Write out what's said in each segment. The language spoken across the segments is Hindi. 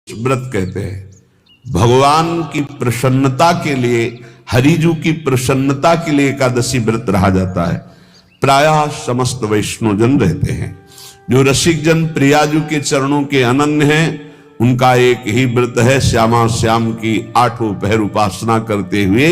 व्रत कहते हैं। भगवान की प्रसन्नता के लिए, हरिजू की प्रसन्नता के लिए एकादशी व्रत रहा जाता है। प्रायः समस्त वैष्णवजन रहते हैं। जो रसिक जन प्रियाजू के चरणों के अनन्य हैं, उनका एक ही व्रत है, श्यामा श्याम की 8 पहर उपासना करते हुए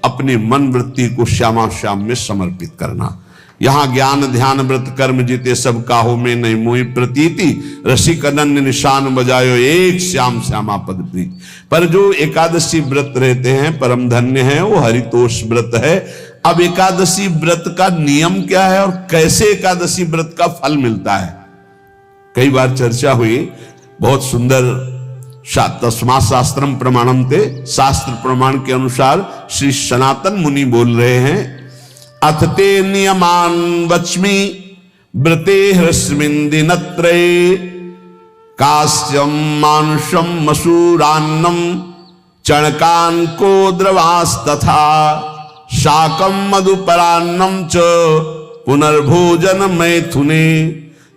अपनी मन वृत्ति को श्यामा श्याम में समर्पित करना। यहाँ ज्ञान ध्यान व्रत कर्म जीते सब काहो में नहीं मोहि प्रतीति, रसिक अनन्य निशान बजायो एक श्याम श्यामा पद प्रीति। पर जो एकादशी व्रत रहते हैं परम धन्य है, वो हरितोष व्रत है। अब एकादशी व्रत का नियम क्या है और कैसे एकादशी व्रत का फल मिलता है, कई बार चर्चा हुई। बहुत सुंदर तस्मा शास्त्रम प्रमाणम थे, शास्त्र प्रमाण के अनुसार श्री सनातन मुनि बोल रहे हैं, अथ ते नियमान वच्मि व्रते ह्रस्मिन् दिनत्रये, कास्यम मानुषम मसूरान्नम चणकान को द्रवास्तथा, शाकम मधुपरान्नम च पुनर्भोजन मैथुने,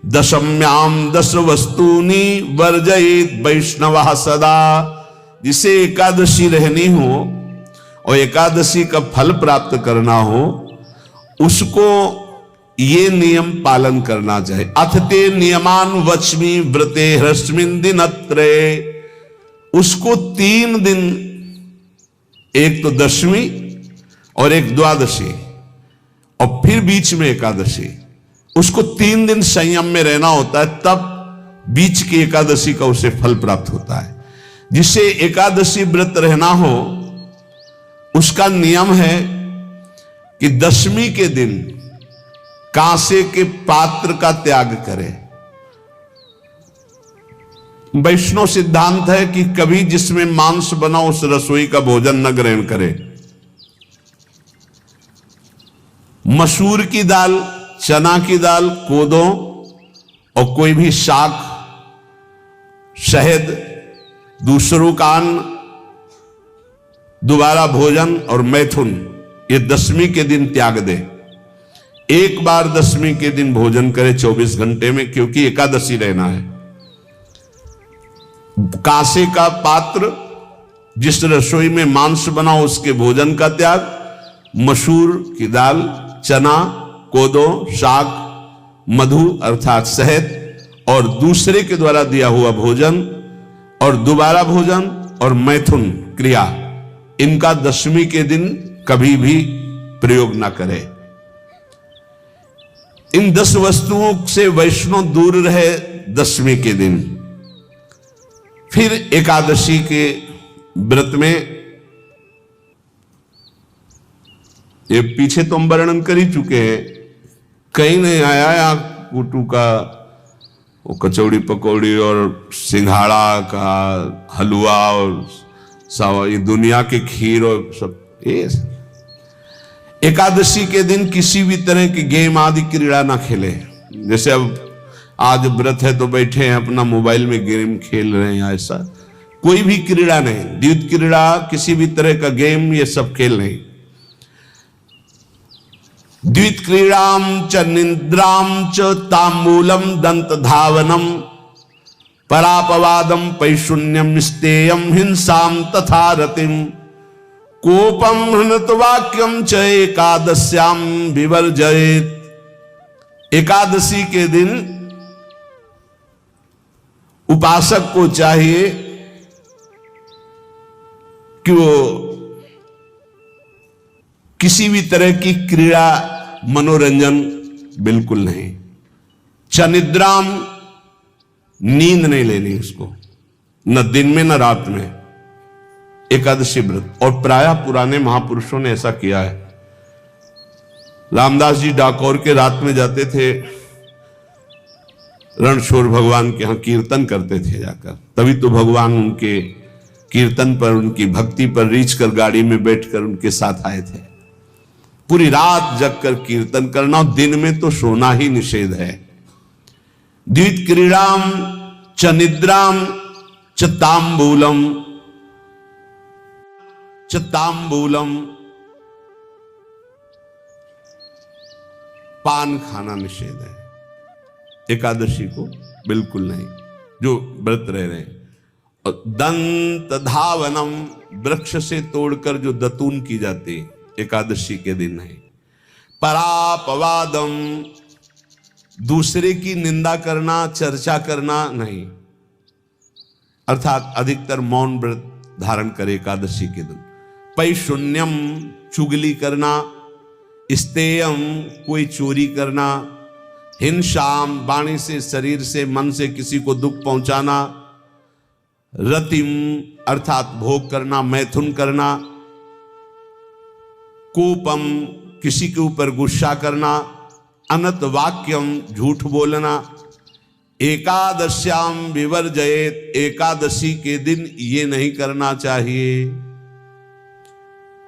दशम्याम 10 वस्तूनि वर्जयेत वैष्णवः सदा। जिसे एकादशी रहनी हो और एकादशी का फल प्राप्त करना हो, उसको ये नियम पालन करना चाहिए। अथ ते नियमान वच्मि व्रते ह्रस्मिन् दिनत्रये, उसको 3 दिन, एक तो दशमी और एक द्वादशी और फिर बीच में एकादशी, उसको 3 दिन संयम में रहना होता है, तब बीच की एकादशी का उसे फल प्राप्त होता है। जिसे एकादशी व्रत रहना हो, उसका नियम है कि दशमी के दिन कांसे के पात्र का त्याग करे। वैष्णव सिद्धांत है कि कभी जिसमें मांस बना उस रसोई का भोजन न ग्रहण करे। मसूर की दाल, चना की दाल, कोदो और कोई भी शाक, शहद, दूसरों का अन्न, दोबारा भोजन और मैथुन, ये दशमी के दिन त्याग दे। एक बार दशमी के दिन भोजन करे 24 घंटे में, क्योंकि एकादशी रहना है। कांसे का पात्र, जिस रसोई में मांस बना उसके भोजन का त्याग, मसूर की दाल, चना, कोदो, शाक, मधु अर्थात शहद और दूसरे के द्वारा दिया हुआ भोजन और दोबारा भोजन और मैथुन क्रिया, इनका दशमी के दिन कभी भी प्रयोग ना करे। इन 10 वस्तुओं से वैष्णव दूर रहे दशमी के दिन। फिर एकादशी के व्रत में, ये पीछे तो हम वर्णन कर ही चुके हैं, कहीं नहीं आया या कुटू का वो कचौड़ी पकौड़ी और सिंघाड़ा का हलवा और सावा, ये दुनिया के खीर और सब। एकादशी के दिन किसी भी तरह की गेम आदि क्रीड़ा ना खेले। जैसे अब आज व्रत है तो बैठे हैं अपना मोबाइल में गेम खेल रहे हैं, ऐसा कोई भी क्रीड़ा नहीं। द्वित क्रीड़ा, किसी भी तरह का गेम, ये सब खेल नहीं। द्वित क्रीड़ाम च निद्राम च तांबूलम दंत धावनम, परापवादम पैशून्यम स्तेयम हिंसाम तथा रतिम, कोपम हृतवाक्यम च एकादश्याम विवर्जयेत। एकादशी के दिन उपासक को चाहिए कि वो किसी भी तरह की क्रीड़ा, मनोरंजन बिल्कुल नहीं। चनिद्राम, नींद नहीं लेनी उसको, न दिन में न रात में, एकादशी व्रत। और प्रायः पुराने महापुरुषों ने ऐसा किया है। रामदास जी डाकोर के रात में जाते थे, रणछोड़ भगवान के यहां कीर्तन करते थे जाकर, तभी तो भगवान उनके कीर्तन पर, उनकी भक्ति पर रीझ कर गाड़ी में बैठकर उनके साथ आए थे। पूरी रात जगकर कीर्तन करना, दिन में तो सोना ही निषेध है। द्वित क्रीड़ाम च निद्राम च तांबूलम, तांबूलम, पान खाना निषेध है। एकादशी को बिल्कुल नहीं, जो व्रत रह रहे हैं। और दंत धावनम, वृक्ष से तोड़कर जो दतून की जाती एकादशी के दिन है। परापवादम, दूसरे की निंदा करना, चर्चा करना नहीं, अर्थात अधिकतर मौन व्रत धारण करे एकादशी के दिन। पैशून्यम, चुगली करना। स्तेयम, कोई चोरी करना। हिंसाम, वाणी से, शरीर से, मन से किसी को दुख पहुंचाना। रतिम, अर्थात भोग करना, मैथुन करना। कोपम, किसी के ऊपर गुस्सा करना। अनत वाक्यम, झूठ बोलना। एकादश्याम विवर्जयेत, एकादशी के दिन ये नहीं करना चाहिए।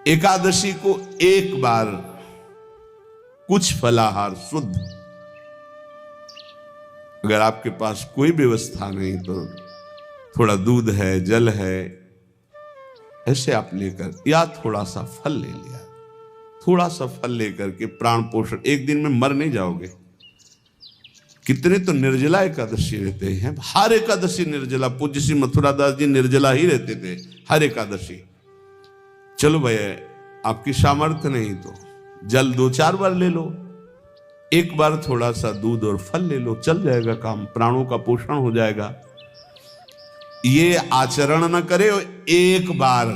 एकादशी को एक बार कुछ फलाहार शुद्ध, अगर आपके पास कोई व्यवस्था नहीं तो थोड़ा दूध है, जल है, ऐसे आप लेकर, या थोड़ा सा फल ले लिया, थोड़ा सा फल लेकर के प्राण पोषण, एक दिन में मर नहीं जाओगे। कितने तो निर्जला एकादशी रहते हैं, हर एकादशी निर्जला। पूज्य श्री मथुरा दास जी निर्जला ही रहते थे हर एकादशी। चलो भैया, आपकी सामर्थ्य नहीं तो जल 2-4 बार ले लो, एक बार थोड़ा सा दूध और फल ले लो, चल जाएगा काम, प्राणों का पोषण हो जाएगा। ये आचरण न करे, एक बार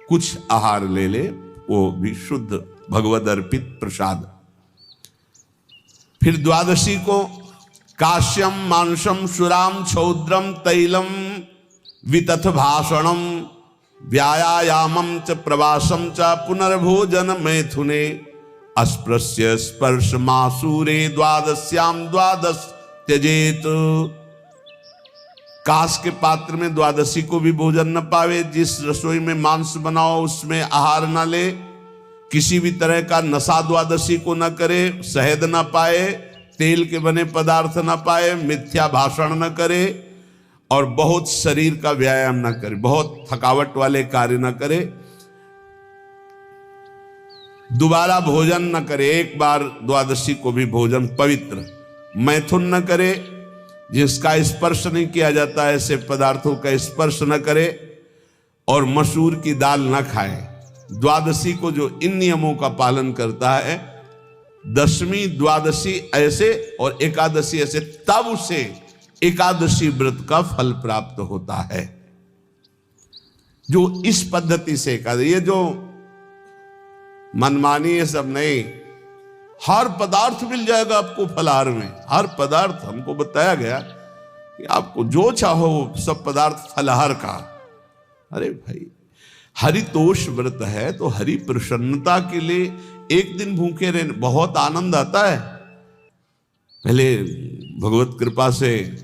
कुछ आहार ले ले, वो भी शुद्ध भगवद अर्पित प्रसाद। फिर द्वादशी को काश्यम मांसम सुराम क्षौद्रम तैलम वितथ भाषणम व्यायामम च प्रवासम च पुनर्भोजन मैथुने अस्पृश्य स्पर्श मासूरे द्वादश्याम द्वादश त्यजेत। काश के पात्र में द्वादशी को भी भोजन न पावे, जिस रसोई में मांस बनाओ उसमें आहार न ले, किसी भी तरह का नशा द्वादशी को न करे, शहद न पाए, तेल के बने पदार्थ न पाए, मिथ्या भाषण न करे और बहुत शरीर का व्यायाम न करे, बहुत थकावट वाले कार्य न करे, दोबारा भोजन न करे, एक बार द्वादशी को भी भोजन पवित्र। मैथुन न करे, जिसका स्पर्श नहीं किया जाता है ऐसे पदार्थों का स्पर्श न करे, और मसूर की दाल न खाए। द्वादशी को जो इन नियमों का पालन करता है, दशमी द्वादशी ऐसे और एकादशी ऐसे, तब उसे एकादशी व्रत का फल प्राप्त होता है। जो इस पद्धति से एकादशी, ये जो मनमानी है सब नहीं, हर पदार्थ मिल जाएगा आपको फलाहार में, हर पदार्थ। हमको बताया गया कि आपको जो चाहो सब पदार्थ फलाहार का। अरे भाई, हरितोष व्रत है तो हरि प्रसन्नता के लिए एक दिन भूखे रहने बहुत आनंद आता है। पहले भगवत कृपा से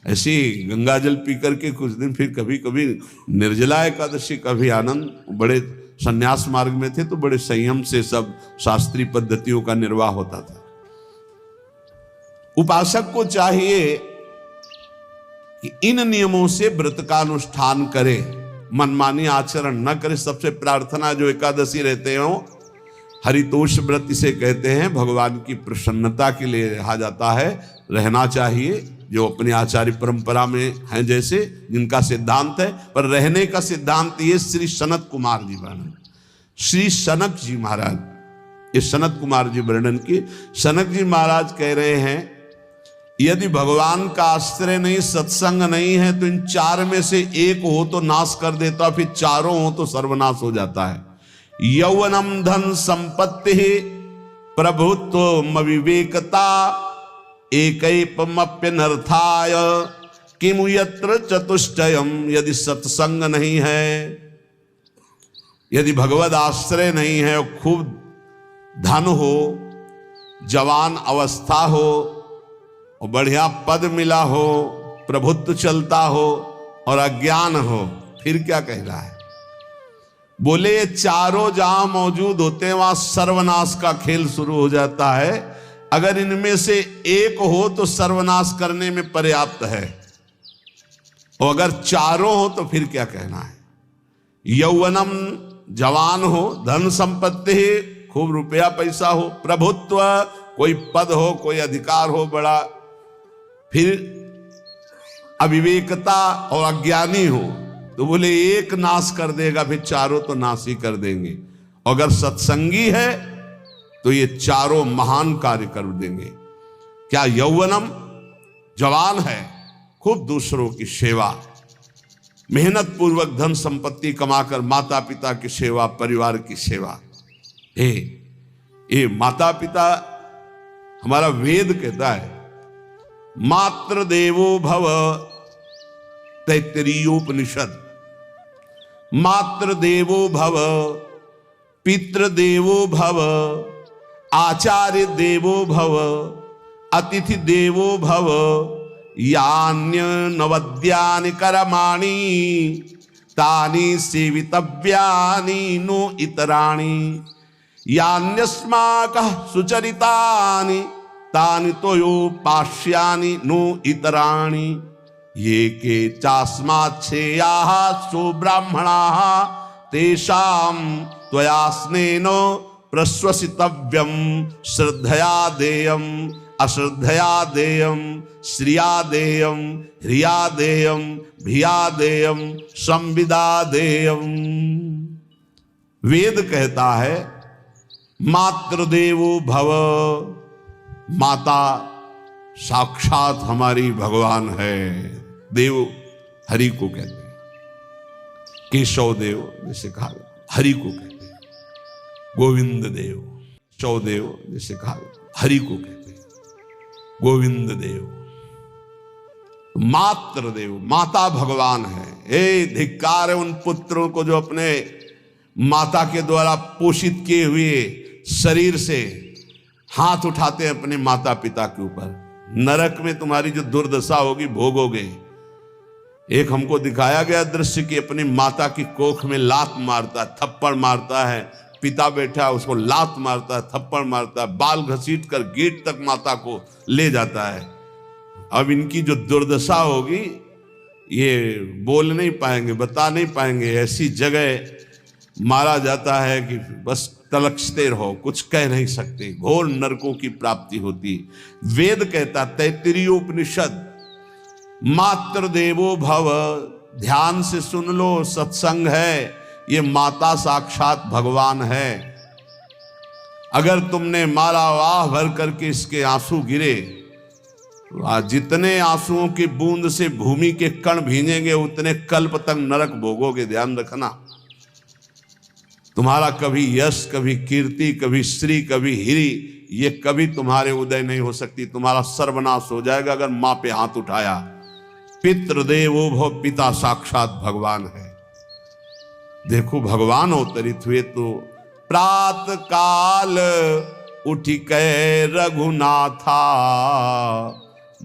ऐसी गंगा जल पी करके कुछ दिन, फिर कभी कभी निर्जला एकादशी का भी आनंद। बड़े संन्यास मार्ग में थे तो बड़े संयम से सब शास्त्रीय पद्धतियों का निर्वाह होता था। उपासक को चाहिए कि इन नियमों से व्रत का अनुष्ठान करे, मनमानी आचरण न करे। सबसे प्रार्थना जो एकादशी रहते हो, हरितोष व्रत इसे कहते हैं, भगवान की प्रसन्नता के लिए रहा जाता है, रहना चाहिए। जो अपनी आचार्य परंपरा में हैं, जैसे जिनका सिद्धांत है, पर रहने का सिद्धांत ये श्री सनत कुमार जी वर्णन, श्री सनक जी महाराज, ये सनत कुमार जी वर्णन की। सनक जी महाराज कह रहे हैं, यदि भगवान का आश्रय नहीं, सत्संग नहीं है, तो इन 4 में से एक हो तो नाश कर देता, फिर चारों हो तो सर्वनाश हो जाता है। यौवनम धन संपत्ति प्रभुत्व विवेकता एकैपमप्यनर्थाय किमु यत्र चतुष्टयम। यदि सत्संग नहीं है, यदि भगवद आश्रय नहीं है, खूब धन हो, जवान अवस्था हो और बढ़िया पद मिला हो, प्रभुत्व चलता हो और अज्ञान हो, फिर क्या कह रहा है? बोले ये चारों जहां मौजूद होते हैं वहां सर्वनाश का खेल शुरू हो जाता है। अगर इनमें से एक हो तो सर्वनाश करने में पर्याप्त है, और अगर चारों हो तो फिर क्या कहना है? यौवनम, जवान हो, धन संपत्ति, खूब रुपया पैसा हो, प्रभुत्व, कोई पद हो, कोई अधिकार हो बड़ा, फिर अविवेकता और अज्ञानी हो तो बोले एक नाश कर देगा, फिर चारों तो नाश ही कर देंगे। अगर सत्संगी है तो ये चारों महान कार्य कर देंगे। क्या यौवनम, जवान है, खूब दूसरों की सेवा, मेहनत पूर्वक धन संपत्ति कमाकर माता पिता की सेवा, परिवार की सेवा। ये माता पिता, हमारा वेद कहता है मातृ देवो भव, तैत्तिरीयोपनिषद, मातृ देवो भव, पितृदेवो भव, आचार्य देवो भव, अतिथि देवो भव, यान्य नवद्यानि कर्माणि तानि सेवितव्यानि नो इतराणि, यान्यस्माकः सुचरितानि तानि तोयोपास्यानि नो इतराणि, ये के चास्माच्छेयाः सुब्राह्मणाः तेषां त्वया स्नेन प्रश्वसितव्यं, श्रद्धया देयं अश्रद्धया देयं, श्रिया देयं ह्रिया देयं भिया देयं संविदा देयं। वेद कहता है मातृदेवो भव, माता साक्षात हमारी भगवान है। देव हरि को कहते हैं, केशव देव जैसे कहा हरि को कहते हैं, गोविंद देव, केशव देव जैसे कहा हरि को कहते हैं, गोविंद देव। मातृ देव, माता भगवान है। ए धिक्कार है उन पुत्रों को जो अपने माता के द्वारा पोषित किए हुए शरीर से हाथ उठाते हैं अपने माता पिता के ऊपर। नरक में तुम्हारी जो दुर्दशा होगी भोगोगे। एक हमको दिखाया गया दृश्य कि अपनी माता की कोख में लात मारता है, थप्पड़ मारता है, पिता बैठा है उसको लात मारता है, थप्पड़ मारता है, बाल घसीट कर गेट तक माता को ले जाता है। अब इनकी जो दुर्दशा होगी ये बोल नहीं पाएंगे, बता नहीं पाएंगे। ऐसी जगह मारा जाता है कि बस तलक्षते रहो, कुछ कह नहीं सकते, घोर नरकों की प्राप्ति होती। वेद कहता, तैत्तिरीयोपनिषद, मातृ देवो भव। ध्यान से सुन लो, सत्संग है, ये माता साक्षात भगवान है। अगर तुमने मारा वाह भर करके इसके आंसू गिरे, जितने आंसुओं की बूंद से भूमि के कण भींजेंगे उतने कल्प तक नरक भोगोगे। ध्यान रखना, तुम्हारा कभी यश, कभी कीर्ति, कभी श्री, कभी हिरी, ये कभी तुम्हारे उदय नहीं हो सकती। तुम्हारा सर्वनाश हो जाएगा अगर मां पे हाथ उठाया। पितृदेवो भव, पिता साक्षात भगवान है। देखो भगवान अवतरित हुए तो प्रात काल उठी कै रघुनाथा,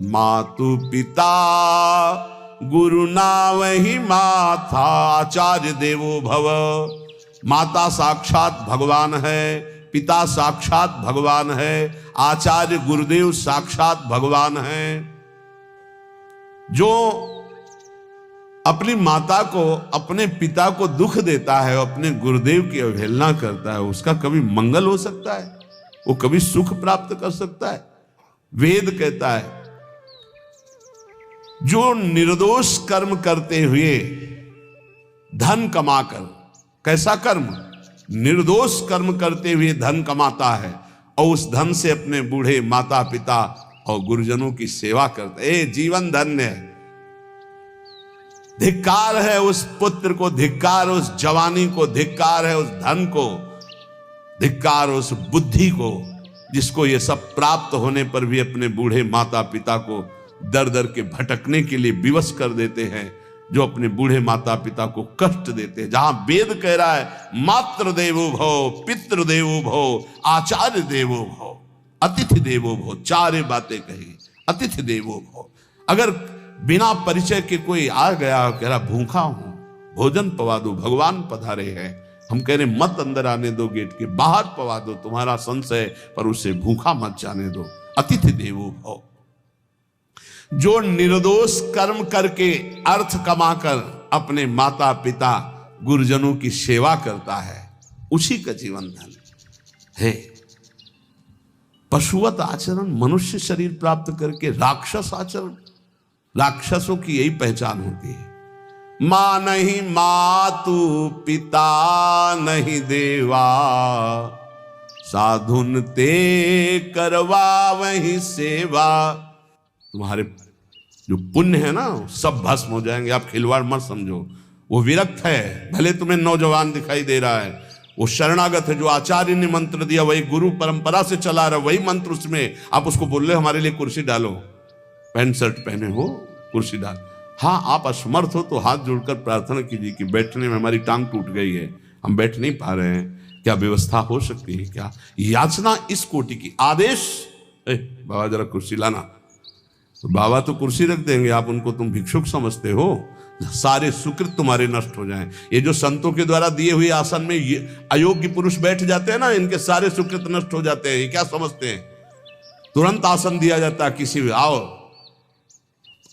मातु पिता गुरु नावहि माथा। आचार्य देवो भव, माता साक्षात भगवान है, पिता साक्षात भगवान है, आचार्य गुरुदेव साक्षात भगवान है। जो अपनी माता को, अपने पिता को दुख देता है, अपने गुरुदेव की अवहेलना करता है, उसका कभी मंगल हो सकता है? वो कभी सुख प्राप्त कर सकता है? वेद कहता है जो निर्दोष कर्म करते हुए धन कमाकर, कैसा कर्म? निर्दोष कर्म करते हुए धन कमाता है और उस धन से अपने बूढ़े माता पिता और गुरुजनों की सेवा करता है, जीवन धन्य है। धिक्कार है उस पुत्र को, धिक्कार उस जवानी को, धिक्कार है उस धन को, धिक्कार उस बुद्धि को जिसको ये सब प्राप्त होने पर भी अपने बूढ़े माता पिता को दर दर के भटकने के लिए विवश कर देते हैं, जो अपने बूढ़े माता पिता को कष्ट देते हैं। जहां वेद कह रहा है मातृ देवो भव, पितृ देवो भव, आचार्य देवो भव, अतिथि देवो भव, चारे बातें कही। अतिथि देवो भव, अगर बिना परिचय के कोई आ गया, कह रहा भूखा हूं, भोजन पवा दो, भगवान पधारे हैं, हम कह रहे मत अंदर आने दो, गेट के बाहर पवा दो, तुम्हारा संशय, पर उसे भूखा मत जाने दो। अतिथि देवो भव। जो निर्दोष कर्म करके अर्थ कमाकर अपने माता पिता गुरुजनों की सेवा करता है, उसी का जीवन धन है। पशुवत आचरण, मनुष्य शरीर प्राप्त करके राक्षस आचरण, राक्षसों की यही पहचान होती है। मां नहीं मातु पिता नहीं देवा, साधुन ते करवा वही सेवा। तुम्हारे जो पुण्य है ना सब भस्म हो जाएंगे। आप खिलवाड़ मत समझो। वो विरक्त है, भले तुम्हें नौजवान दिखाई दे रहा है, वो शरणागत है। जो आचार्य ने मंत्र दिया वही गुरु परंपरा से चला रहा, वही मंत्र उसमें। आप उसको बोल रहे हमारे लिए कुर्सी डालो, पैंट शर्ट पहने हो, कुर्सी डाल। हाँ, आप असमर्थ हो तो हाथ जोड़कर प्रार्थना कीजिए कि बैठने में हमारी टांग टूट गई है, हम बैठ नहीं पा रहे हैं, क्या व्यवस्था हो सकती है क्या? याचना इस कोटि की। आदेश, बाबा जरा कुर्सी लाना, तो बाबा तो कुर्सी रख देंगे, आप उनको तुम भिक्षुक समझते हो। सारे सुकृत तुम्हारे नष्ट हो जाएं। ये जो संतों के द्वारा दिए हुए आसन में ये अयोग्य पुरुष बैठ जाते हैं ना, इनके सारे सुकृत नष्ट हो जाते हैं। ये क्या समझते हैं? तुरंत आसन दिया जाता है किसी भी, आओ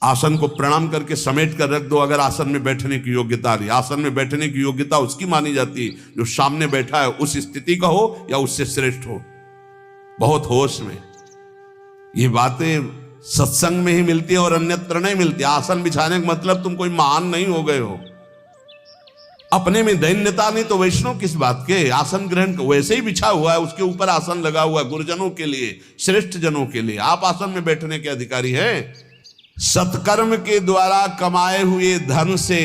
आसन को प्रणाम करके समेट कर रख दो अगर आसन में बैठने की योग्यता रही। आसन में बैठने की योग्यता उसकी मानी जाती है जो सामने बैठा है, उस स्थिति का हो या उससे श्रेष्ठ हो। बहुत होश में ये बातें सत्संग में ही मिलती है और अन्यत्र नहीं मिलती। आसन बिछाने का मतलब तुम कोई महान नहीं हो गए हो। अपने में दैन्यता नहीं तो वैष्णव किस बात के? आसन ग्रहण वैसे ही बिछा हुआ है, उसके ऊपर आसन लगा हुआ है गुरुजनों के लिए, श्रेष्ठ जनों के लिए। आप आसन में बैठने के अधिकारी हैं। सत्कर्म के द्वारा कमाए हुए धन से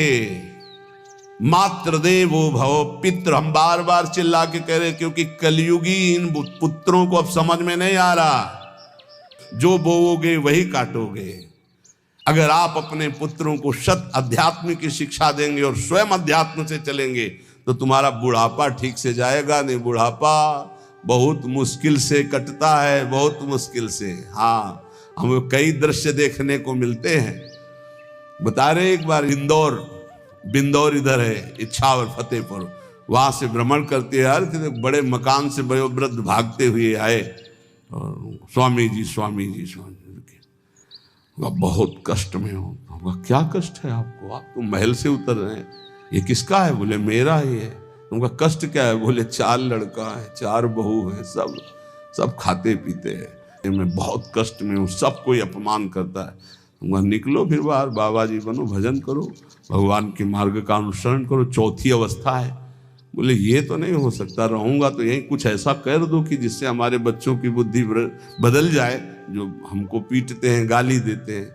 मात्र देवो भव पितृ, हम बार बार चिल्ला के कह रहे, क्योंकि कलयुगी इन पुत्रों को अब समझ में नहीं आ रहा। जो बोओगे वही काटोगे। अगर आप अपने पुत्रों को सत अध्यात्म की शिक्षा देंगे और स्वयं अध्यात्म से चलेंगे तो तुम्हारा बुढ़ापा ठीक से जाएगा नहीं। बुढ़ापा बहुत मुश्किल से कटता है, बहुत मुश्किल से। हाँ, हमें कई दृश्य देखने को मिलते हैं। बता रहे एक बार बिंदौर इधर है, इच्छावर फतेहपुर, वहां से भ्रमण करते यार, बड़े मकान से बड़े वृद्ध भागते हुए आए और स्वामी जी बहुत कष्ट में हो। क्या कष्ट है आपको? आप तो महल से उतर रहे हैं। ये किसका है? बोले मेरा ही है। उनका कष्ट क्या है? बोले 4 लड़का है, 4 बहू है, सब खाते पीते हैं, मैं बहुत कष्ट में हूँ, सब कोई अपमान करता है। निकलो फिर बाहर, बाबा जी बनो, भजन करो, भगवान के मार्ग का अनुसरण करो। चौथी अवस्था है। बोले ये तो नहीं हो सकता, रहूंगा तो यहीं कुछ ऐसा कर दो कि जिससे हमारे बच्चों की बुद्धि बदल जाए, जो हमको पीटते हैं, गाली देते हैं।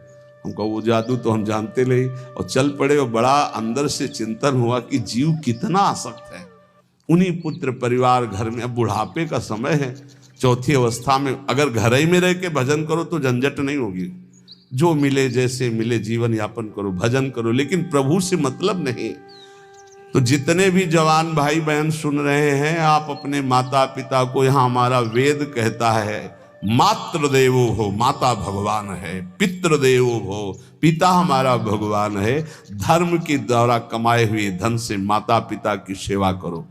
हमको वो जादू तो हम जानते नहीं, और चल पड़े। और बड़ा अंदर से चिंतन हुआ कि जीव कितना आसक्त है। उन्हीं पुत्र परिवार घर में, अब बुढ़ापे का समय है, चौथी अवस्था में अगर घर ही में रह के भजन करो तो झंझट नहीं होगी। जो मिले जैसे मिले जीवन यापन करो, भजन करो, लेकिन प्रभु से मतलब नहीं। तो जितने भी जवान भाई बहन सुन रहे हैं, आप अपने माता पिता को, यहाँ हमारा वेद कहता है मातृ देवो हो, माता भगवान है, पितृ देवो हो, पिता हमारा भगवान है। धर्म के द्वारा कमाए हुए धन से माता पिता की सेवा करो।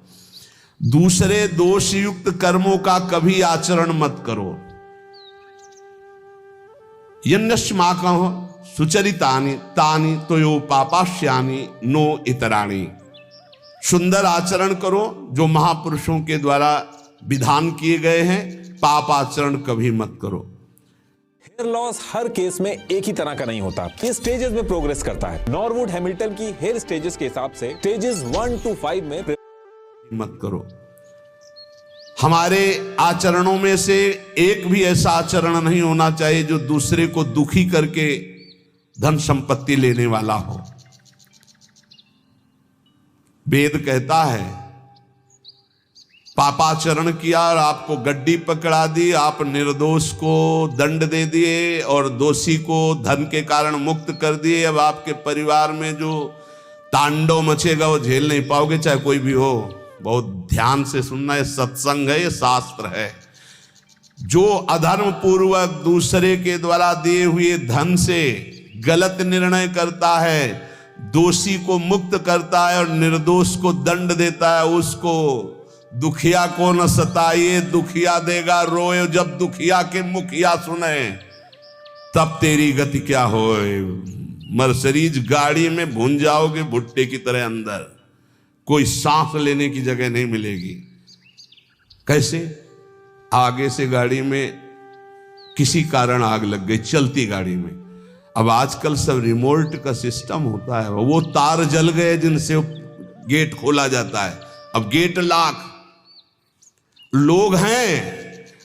दूसरे दोष युक्त कर्मों का कभी आचरण मत करो। यन्नस्माकं सुचरितानि तानि तोयो पापाश्यानि नो इतराणि। सुंदर आचरण करो जो महापुरुषों के द्वारा विधान किए गए हैं, पाप आचरण कभी मत करो। हेयर लॉस हर केस में एक ही तरह का नहीं होता, ये स्टेजेस में प्रोग्रेस करता है। नॉरवुड हैमिल्टन की हेयर स्टेजेस के हिसाब से स्टेजेस 1 to 5 में मत करो। हमारे आचरणों में से एक भी ऐसा आचरण नहीं होना चाहिए जो दूसरे को दुखी करके धन संपत्ति लेने वाला हो। वेद कहता है पापाचरण किया और आपको गड्डी पकड़ा दी, आप निर्दोष को दंड दे दिए और दोषी को धन के कारण मुक्त कर दिए। अब आपके परिवार में जो तांडव मचेगा वो झेल नहीं पाओगे, चाहे कोई भी हो। बहुत ध्यान से सुनना, है सत्संग है, ये शास्त्र है। जो अधर्म पूर्वक दूसरे के द्वारा दिए हुए धन से गलत निर्णय करता है, दोषी को मुक्त करता है और निर्दोष को दंड देता है, उसको दुखिया को न सताइए, दुखिया देगा रोए। जब दुखिया के मुखिया सुने तब तेरी गति क्या होए। मर्सिडीज गाड़ी में भून जाओगे भुट्टे की तरह अंदर, कोई सांस लेने की जगह नहीं मिलेगी। कैसे? आगे से गाड़ी में किसी कारण आग लग गई, चलती गाड़ी में। अब आजकल सब रिमोट का सिस्टम होता है, वो तार जल गए जिनसे गेट खोला जाता है। अब गेट लॉक, लोग हैं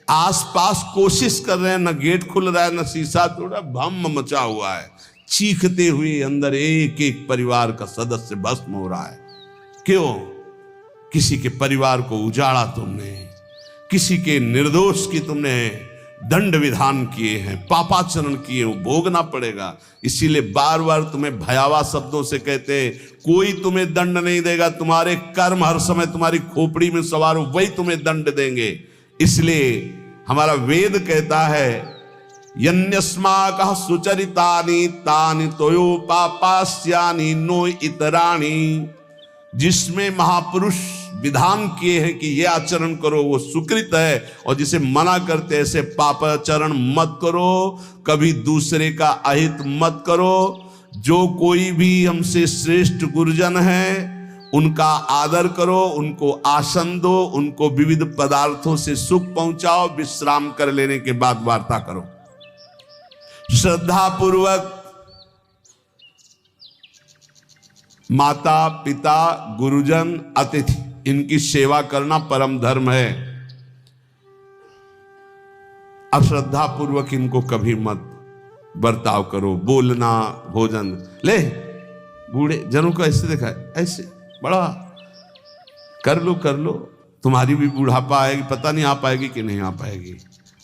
आसपास कोशिश कर रहे हैं, न गेट खुल रहा है न शीशा तोड़ा, भम मचा हुआ है, चीखते हुए अंदर एक एक परिवार का सदस्य भस्म हो रहा है। क्यों? किसी के परिवार को उजाड़ा तुमने, किसी के निर्दोष की तुमने दंड विधान किए हैं, पापाचरण किए, वो भोगना पड़ेगा। इसीलिए बार बार तुम्हें भयावह शब्दों से कहते हैं, कोई तुम्हें दंड नहीं देगा, तुम्हारे कर्म हर समय तुम्हारी खोपड़ी में सवार हो, वही तुम्हें दंड देंगे। इसलिए हमारा वेद कहता है, यन्यस्माकः सुचरितानि तानि तोयो पापास्यानि नो इतराणि। जिसमें महापुरुष विधान किए हैं कि ये आचरण करो वो सुकृत है, और जिसे मना करते ऐसे पापाचरण मत करो, कभी दूसरे का अहित मत करो। जो कोई भी हमसे श्रेष्ठ गुरुजन है उनका आदर करो, उनको आसन दो, उनको विविध पदार्थों से सुख पहुंचाओ, विश्राम कर लेने के बाद वार्ता करो। श्रद्धा पूर्वक माता पिता गुरुजन अतिथि इनकी सेवा करना परम धर्म है। अश्रद्धा पूर्वक इनको कभी मत बर्ताव करो। बोलना, भोजन ले, बूढ़े जनों को ऐसे देखा है, ऐसे बड़ा कर लो, तुम्हारी भी बुढ़ापा आएगी, पता नहीं आ पाएगी कि नहीं आ पाएगी।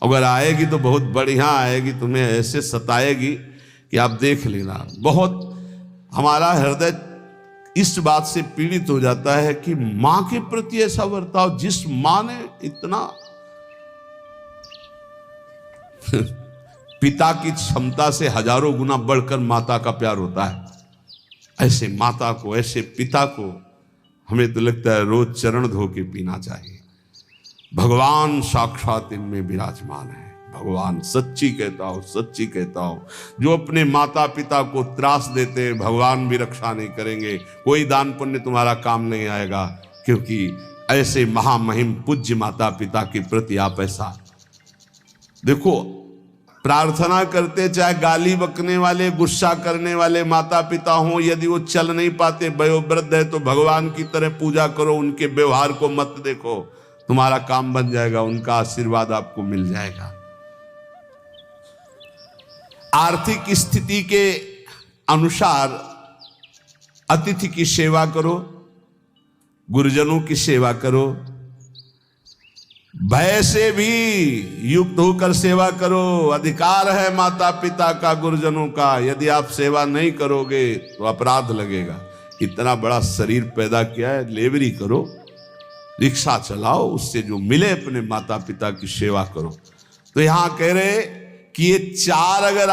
अगर आएगी तो बहुत बढ़िया आएगी, तुम्हें ऐसे सताएगी कि आप देख लेना। बहुत हमारा हृदय इस बात से पीड़ित हो जाता है कि मां के प्रति ऐसा बर्ताव, जिस मां ने इतना पिता की क्षमता से हजारों गुना बढ़कर माता का प्यार होता है, ऐसे माता को, ऐसे पिता को हमें तो लगता है रोज चरण धो के पीना चाहिए। भगवान साक्षात इनमें विराजमान है। भगवान सच्ची कहता हूं, जो अपने माता पिता को त्रास देते हैं भगवान भी रक्षा नहीं करेंगे, कोई दान पुण्य तुम्हारा काम नहीं आएगा, क्योंकि ऐसे महामहिम पूज्य माता पिता के प्रति आप ऐसा देखो। प्रार्थना करते, चाहे गाली बकने वाले, गुस्सा करने वाले माता पिता हों, यदि वो चल नहीं पाते, वयोवृद्ध है, तो भगवान की तरह पूजा करो, उनके व्यवहार को मत देखो, तुम्हारा काम बन जाएगा, उनका आशीर्वाद आपको मिल जाएगा। आर्थिक स्थिति के अनुसार अतिथि की सेवा करो, गुरुजनों की सेवा करो, भय से भी युक्त होकर सेवा करो। अधिकार है माता पिता का, गुरुजनों का, यदि आप सेवा नहीं करोगे तो अपराध लगेगा। इतना बड़ा शरीर पैदा किया है, लेबरी करो, रिक्शा चलाओ, उससे जो मिले अपने माता पिता की सेवा करो। तो यहां कह रहे कि ये चार अगर